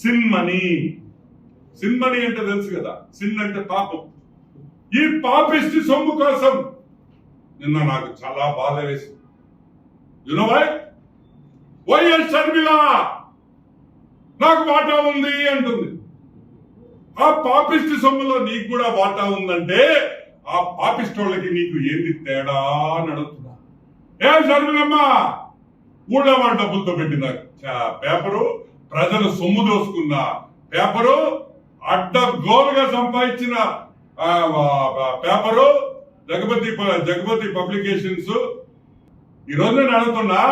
సిన్మణి. సిన్మణి అంటే తెలుసు కదా, సిన్ అంటే పాపం. ఈ పాపిష్టి సొమ్ము కోసం నిన్న నాకు చాలా బాధ వేసింది. వైఎస్ షర్మిల నాకు వాటా ఉంది అంటుంది. ఆ పాపిష్టి సొమ్ములో నీకు కూడా వాటా ఉందంటే ఆ పాపిస్టోళ్ళకి నీకు ఏంటి తేడా అని అడుగుతున్నా. ఏం షర్మిలమ్మ, ఊళ్ళో వాళ్ళ డబ్బులతో పెట్టిన పేపరు, ప్రజలు సొమ్ము దోసుకున్న పేపరు, అడ్డగోలుగా సంపాదించిన పేపరు, జగపతి పబ్లికేషన్స్. ఈ రోజు నేను అడుగుతున్నా,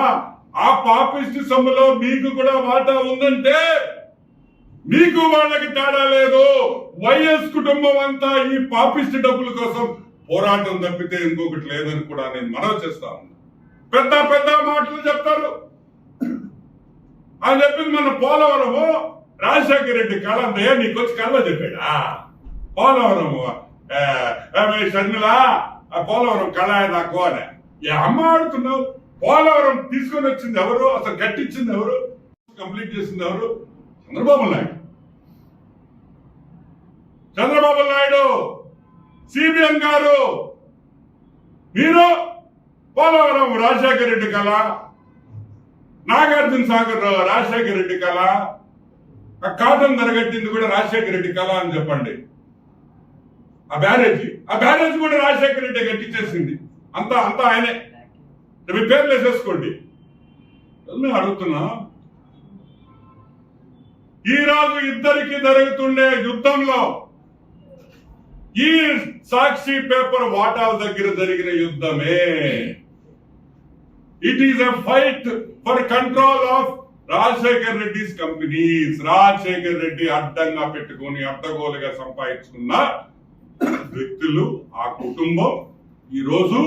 ఆ పాపిస్ట్ సొమ్ములో మీకు కూడా వాటా ఉందంటే మీకు వాళ్ళకి తేడా లేదు. వైఎస్ కుటుంబం అంతా ఈ పాపిస్ట్ డబ్బుల కోసం పోరాటం తప్పితే ఇంకొకటి లేదని కూడా నేను మనవి చేస్తాను. పెద్ద పెద్ద మాటలు చెప్తారు అని చెప్పింది మన పోలవరము రాజశేఖర రెడ్డి కళ అంతయ్య నీకు వచ్చి కళ్ళ చెప్పాడా? పోలవరము షర్మిల పోలవరం కళ నాకు అని అమ్మ ఆడుతున్నావు. పోలవరం తీసుకొని వచ్చింది ఎవరు? అసలు కట్టించింది ఎవరు? కంప్లీట్ చేసింది ఎవరు? చంద్రబాబు నాయుడు, సిబిఎన్ గారు. మీరు పోలవరం రాజశేఖర రెడ్డి కళ, నాగార్జున సాగర్ రాజశేఖర రెడ్డి కళ, కాటన్ ధరగట్టింది కూడా రాజశేఖర రెడ్డి కళ అని చెప్పండి. ఆ బ్యారేజ్ కూడా రాజశేఖర రెడ్డి కట్టించేసింది. అంతా ఆయనే. మీ పేర్లు వేసేసుకోండి. నేను అడుగుతున్నా, ఈ రోజు ఇద్దరికి జరుగుతుండే యుద్ధంలో ఈ సాక్షి పేపర్ వాటాల దగ్గర జరిగిన యుద్ధమే. It is a fight for control of Rajasekhar Reddy's companies. Rajasekhar Reddy అడ్డంగా పెట్టుకుని అడ్డగోలుగా సంపాదించుకున్న వ్యక్తులు, ఆ కుటుంబం ఈ రోజు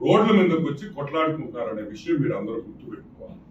రోడ్ల మీదకి వచ్చి కొట్లాడుకుంటారనే విషయం మీరు అందరూ గుర్తుపెట్టుకోవాలి.